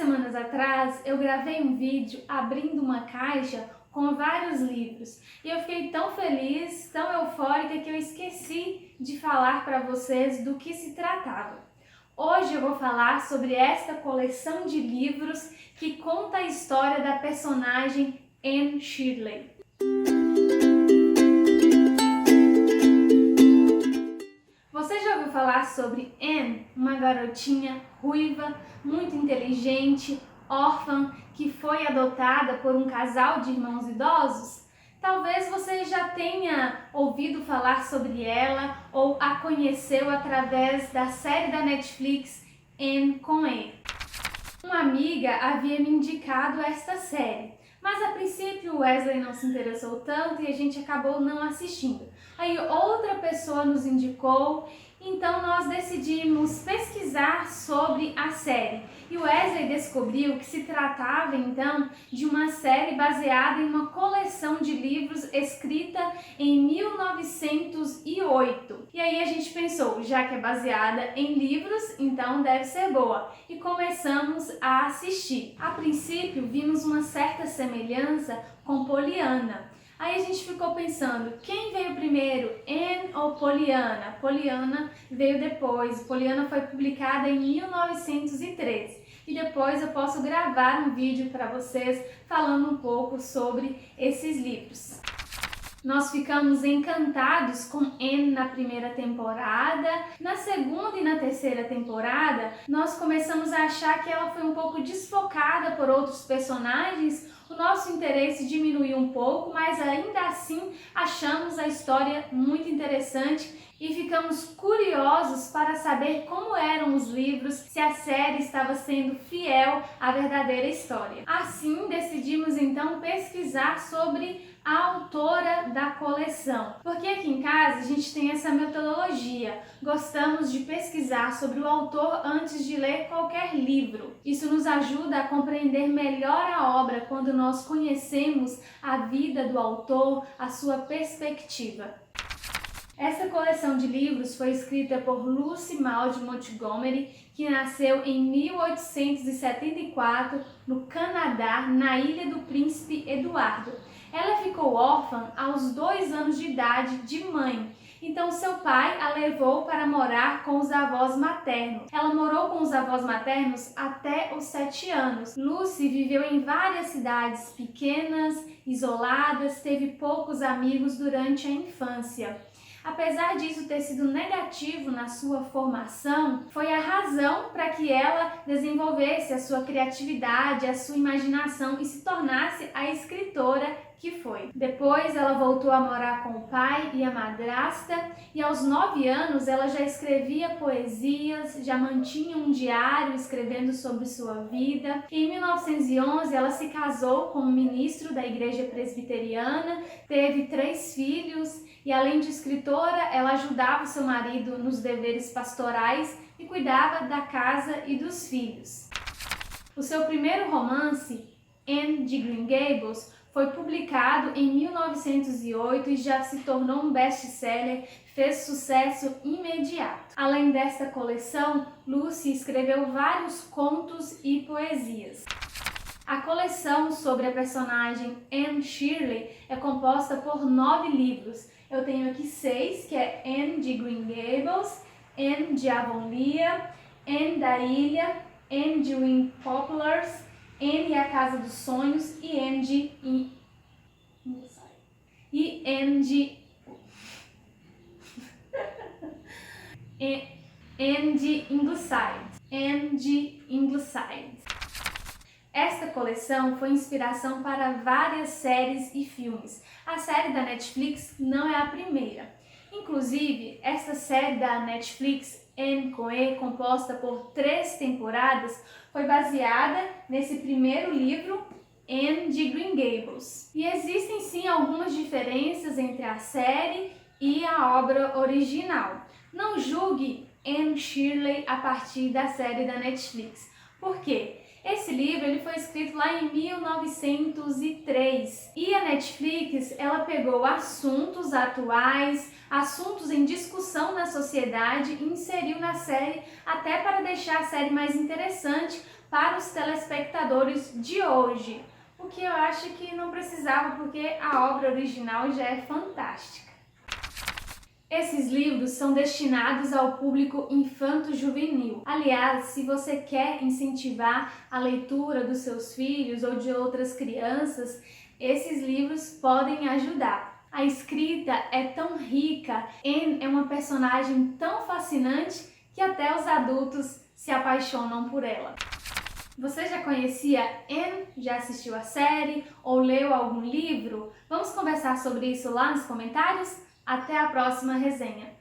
semanas atrás eu gravei um vídeo abrindo uma caixa com vários livros e eu fiquei tão feliz, tão eufórica que eu esqueci de falar para vocês do que se tratava. Hoje eu vou falar sobre esta coleção de livros que conta a história da personagem Anne Shirley. Você já ouviu falar sobre Anne, uma garotinha ruiva, muito inteligente, órfã, que foi adotada por um casal de irmãos idosos? Talvez você já tenha ouvido falar sobre ela ou a conheceu através da série da Netflix Anne com E. Uma amiga havia me indicado esta série, mas a princípio o Wesley não se interessou tanto e a gente acabou não assistindo. Aí outra pessoa nos indicou, então nós decidimos pesquisar sobre a série. E o Wesley descobriu que se tratava então de uma série baseada em uma coleção de livros escrita em 1908. E aí a gente pensou, já que é baseada em livros, então deve ser boa. E começamos a assistir. A princípio vimos uma certa semelhança com Pollyanna. Aí a gente ficou pensando, quem veio primeiro, Anne ou Pollyanna? Pollyanna veio depois, Pollyanna foi publicada em 1913. E depois eu posso gravar um vídeo para vocês falando um pouco sobre esses livros. Nós ficamos encantados com Anne na primeira temporada. Na segunda e na terceira temporada, nós começamos a achar que ela foi um pouco desfocada por outros personagens. O nosso interesse diminuiu um pouco, mas ainda assim achamos a história muito interessante e ficamos curiosos para saber como eram os livros, se a série estava sendo fiel à verdadeira história. Assim, decidimos então pesquisar sobre a autora da coleção, porque aqui em casa a gente tem essa metodologia, gostamos de pesquisar sobre o autor antes de ler qualquer livro. Isso nos ajuda a compreender melhor a obra quando nós conhecemos a vida do autor, a sua perspectiva. Essa coleção de livros foi escrita por Lucy Maud Montgomery, que nasceu em 1874 no Canadá, na Ilha do Príncipe Eduardo. Ela ficou órfã aos 2 anos de idade de mãe, então seu pai a levou para morar com os avós maternos. Ela morou com os avós maternos até os 7 anos. Lucy viveu em várias cidades pequenas, isoladas, teve poucos amigos durante a infância. Apesar disso ter sido negativo na sua formação, foi a razão para que ela desenvolvesse a sua criatividade, a sua imaginação e se tornasse a escritora que foi. Depois ela voltou a morar com o pai e a madrasta e aos 9 anos ela já escrevia poesias, já mantinha um diário escrevendo sobre sua vida. Em 1911 ela se casou com um ministro da igreja presbiteriana, teve 3 filhos e além de escritora ela ajudava seu marido nos deveres pastorais e cuidava da casa e dos filhos. O seu primeiro romance, Anne de Green Gables, foi publicado em 1908 e já se tornou um best-seller, fez sucesso imediato. Além desta coleção, Lucy escreveu vários contos e poesias. A coleção sobre a personagem Anne Shirley é composta por 9 livros. Eu tenho aqui 6, que é Anne de Green Gables, Anne de Avonlea, Anne da Ilha, Anne de Wing Poplars, Anne e a Casa dos Sonhos e Anne de Ingleside. Esta coleção foi inspiração para várias séries e filmes. A série da Netflix não é a primeira. Inclusive, esta série da Netflix, Anne com E, composta por 3 temporadas, foi baseada nesse primeiro livro, Anne de Green Gables. E existem sim algumas diferenças entre a série e a obra original. Não julgue Anne Shirley a partir da série da Netflix. Por quê? Esse livro ele foi escrito lá em 1903 e a Netflix ela pegou assuntos atuais, assuntos em discussão na sociedade e inseriu na série até para deixar a série mais interessante para os telespectadores de hoje, o que eu acho que não precisava porque a obra original já é fantástica. Esses livros são destinados ao público infanto-juvenil. Aliás, se você quer incentivar a leitura dos seus filhos ou de outras crianças, esses livros podem ajudar. A escrita é tão rica, Anne é uma personagem tão fascinante que até os adultos se apaixonam por ela. Você já conhecia Anne? Já assistiu a série ou leu algum livro? Vamos conversar sobre isso lá nos comentários? Até a próxima resenha!